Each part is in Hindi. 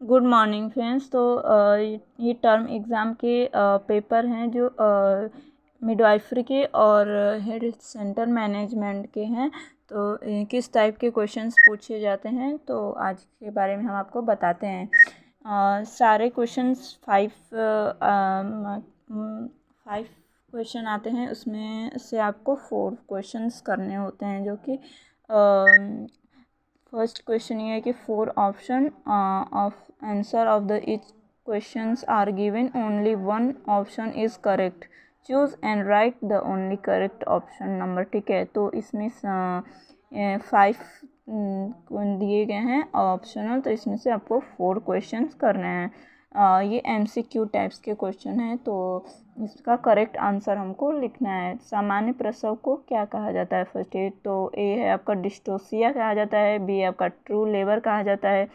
Good morning friends. तो ये टर्म एग्ज़ाम के पेपर हैं जो मिडवाइफरी के और हेल्थ सेंटर मैनेजमेंट के हैं। तो किस टाइप के क्वेश्चंस पूछे जाते हैं तो आज के बारे में हम आपको बताते हैं। सारे क्वेश्चंस फाइव क्वेश्चन आते हैं, उसमें से आपको 4 क्वेश्चंस करने होते हैं, जो कि फर्स्ट क्वेश्चन ये है कि 4 option of answer of the each questions are given, only 1 option is correct, choose and write the only correct option number. ठीक है, तो इसमें 5 दिए गए हैं ऑप्शनल, तो इसमें से आपको 4 क्वेश्चंस करने हैं। ये MCQ टाइप्स के क्वेश्चन हैं, तो इसका करेक्ट आंसर हमको लिखना है। सामान्य प्रसव को क्या कहा जाता है? फर्स्ट ए तो ए है आपका डिस्टोसिया कहा जाता है, बी आपका ट्रू लेबर कहा जाता है,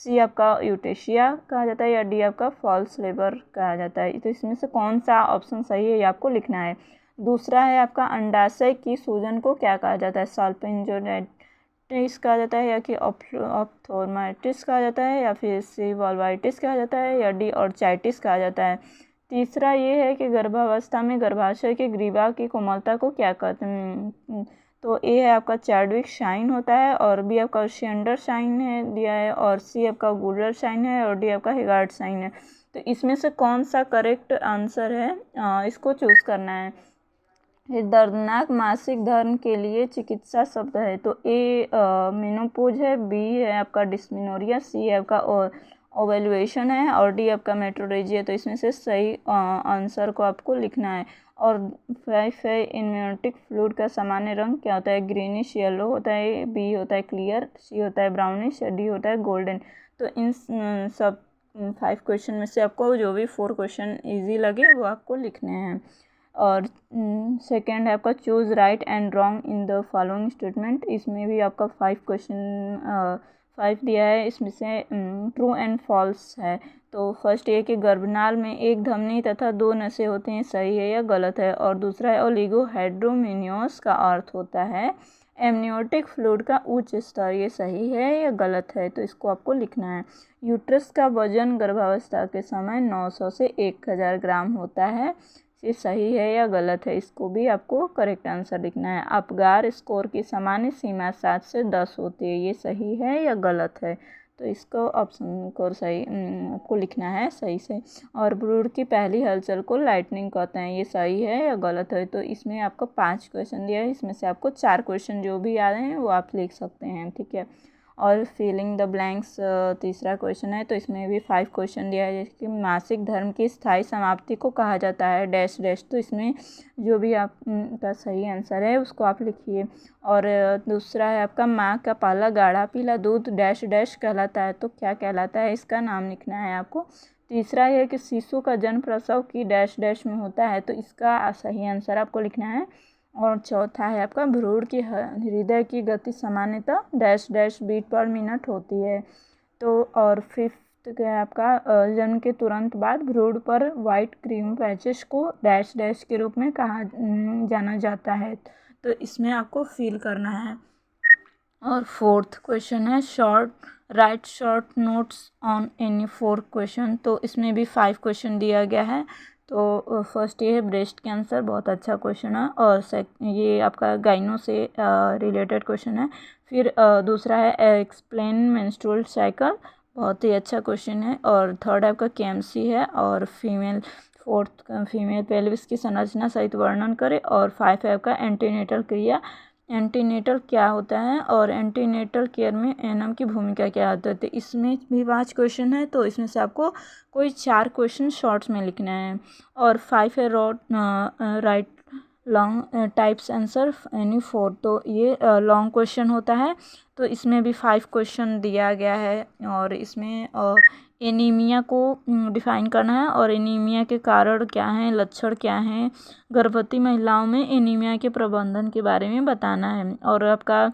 सी आपका यूटेशिया कहा जाता है, या डी आपका फॉल्स लेबर कहा जाता है। तो इसमें से कौन सा ऑप्शन सही है ये आपको लिखना है। दूसरा है आपका अंडाशय की सूजन को क्या कहा जाता है? साल्पिंजोलाइटिस कहा जाता है, या कि ऑप्थोमाइटिस कहा जाता है, या फिर सी वल्वाइटिस कहा जाता है, या डी ऑर्चाइटिस कहा जाता है। तीसरा ये है कि गर्भावस्था में गर्भाशय के ग्रीवा की कोमलता को क्या कहते हैं? तो ए है आपका चैडविक साइन होता है, और बी आपका शेंडर साइन है दिया है, और सी आपका गुलर साइन है, और डी आपका हिगार्ड साइन है। तो इसमें से कौन सा करेक्ट आंसर है, इसको चूज करना है। ये दर्दनाक मासिक धर्म के लिए चिकित्सा शब्द है, तो ए मेनोपोज है, बी है आपका डिस्मिनोरिया, सी है आपका ओवेल्युएशन है, और डी आपका मेट्रोरेजी है। तो इसमें से सही आंसर को आपको लिखना है। और 5 है इम्यूनिटिक फ्लूइड का सामान्य रंग क्या होता है? ग्रीनिश येलो होता है, बी होता है क्लियर, सी होता है ब्राउनिश, डी होता है गोल्डन। तो इन सब 5 क्वेश्चन में से आपको जो भी 4 क्वेश्चन ईजी लगे वो आपको लिखने हैं। और सेकेंड है आपका choose right and wrong in the following statement. इसमें भी आपका 5 दिया है, इसमें से ट्रू एंड फॉल्स है। तो फर्स्ट ये कि गर्भनाल में एक धमनी तथा 2 नसें होती हैं, सही है या गलत है। और दूसरा है ओलिगोहेड्रोमिनियोस का अर्थ होता है एमनियोटिक फ्लूइड का उच्च स्तर, ये सही है या गलत है। तो इसको आपको लिखना है। यूट्रस का वजन गर्भावस्था के समय 900 से 1000 ग्राम होता है, ये सही है या गलत है, इसको भी आपको करेक्ट आंसर लिखना है। अपगार स्कोर की सामान्य सीमा 7 से 10 होती है, ये सही है या गलत है। तो इसको ऑप्शन को सही आपको लिखना है सही से। और भ्रूण की पहली हलचल को लाइटनिंग कहते हैं, ये सही है या गलत है। तो इसमें आपको 5 क्वेश्चन दिया है, इसमें से आपको 4 क्वेश्चन जो भी आ रहे हैं वो आप लिख सकते हैं। ठीक है, और फिलिंग द ब्लैंक्स तीसरा क्वेश्चन है, तो इसमें भी 5 क्वेश्चन दिया है। जैसे कि मासिक धर्म की स्थायी समाप्ति को कहा जाता है डैश डैश, तो इसमें जो भी आपका सही आंसर है उसको आप लिखिए। और दूसरा है आपका माँ का पहला गाढ़ा पीला दूध डैश डैश कहलाता है, तो क्या कहलाता है, इसका नाम लिखना है आपको। तीसरा है कि शिशु का जन्म प्रसव की डैश डैश में होता है, तो इसका सही आंसर आपको लिखना है। और चौथा है आपका भ्रूण की हृदय की गति सामान्यतः dash dash beat per minute होती है। तो और फिफ्थ है आपका जन्म के तुरंत बाद भ्रूण पर वाइट क्रीम पैचेस को डैश डैश के रूप में कहा जाना जाता है, तो इसमें आपको फिल करना है। और फोर्थ क्वेश्चन है right short notes on any 4 question, तो इसमें भी 5 क्वेश्चन दिया गया है। तो फर्स्ट ये है ब्रेस्ट कैंसर, बहुत अच्छा क्वेश्चन है, और ये आपका गाइनो से रिलेटेड क्वेश्चन है। फिर दूसरा है एक्सप्लेन मेंस्ट्रुअल साइकिल, बहुत ही अच्छा क्वेश्चन है। और थर्ड आपका KMC है। और फोर्थ फीमेल पेल्विस की संरचना सहित वर्णन करें। और 5 है आपका एंटीनेटल क्रिया, एंटीनेटल क्या होता है, और एंटीनेटल केयर में एनम की भूमिका क्या होती है। तो इसमें भी 5 क्वेश्चन है, तो इसमें से आपको कोई 4 क्वेश्चन शॉर्ट्स में लिखना है। और 5 है right long types answer any 4, तो ये लॉन्ग क्वेश्चन होता है, तो इसमें भी 5 क्वेश्चन दिया गया है। और इसमें एनीमिया को डिफाइन करना है, और एनीमिया के कारण क्या हैं, लक्षण क्या हैं, गर्भवती महिलाओं में एनीमिया के प्रबंधन के बारे में बताना है। और आपका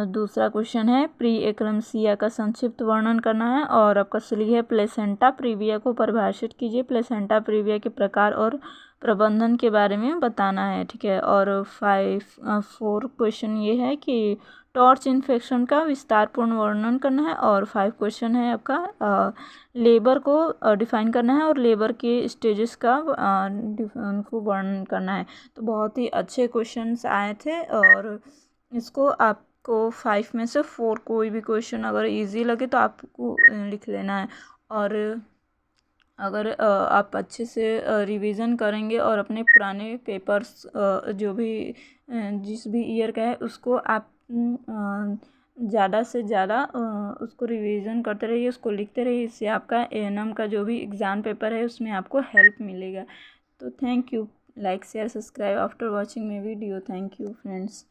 दूसरा क्वेश्चन है प्री एक्लम्सिया का संक्षिप्त वर्णन करना है। और आपका सही है प्लेसेंटा प्रीविया को परिभाषित कीजिए, प्लेसेंटा प्रीविया के प्रकार और प्रबंधन के बारे में बताना है, ठीक है। और 4 क्वेश्चन ये है कि टॉर्च इन्फेक्शन का विस्तारपूर्ण वर्णन करना है, और 5 क्वेश्चन है आपका लेबर को डिफाइन करना है और लेबर के स्टेजेस का उनको वर्णन करना है। तो बहुत ही अच्छे क्वेश्चंस आए थे, और इसको आपको 5 में से 4 कोई भी क्वेश्चन अगर इजी लगे तो आपको लिख लेना है। और अगर आप अच्छे से रिवीजन करेंगे और अपने पुराने पेपर्स जो भी जिस भी ईयर का है उसको आप ज़्यादा से ज़्यादा उसको रिवीजन करते रहिए, उसको लिखते रहिए। इससे आपका एएनएम का जो भी एग्ज़ाम पेपर है उसमें आपको हेल्प मिलेगा। तो thank you. Like share subscribe after watching my video. Thank you friends.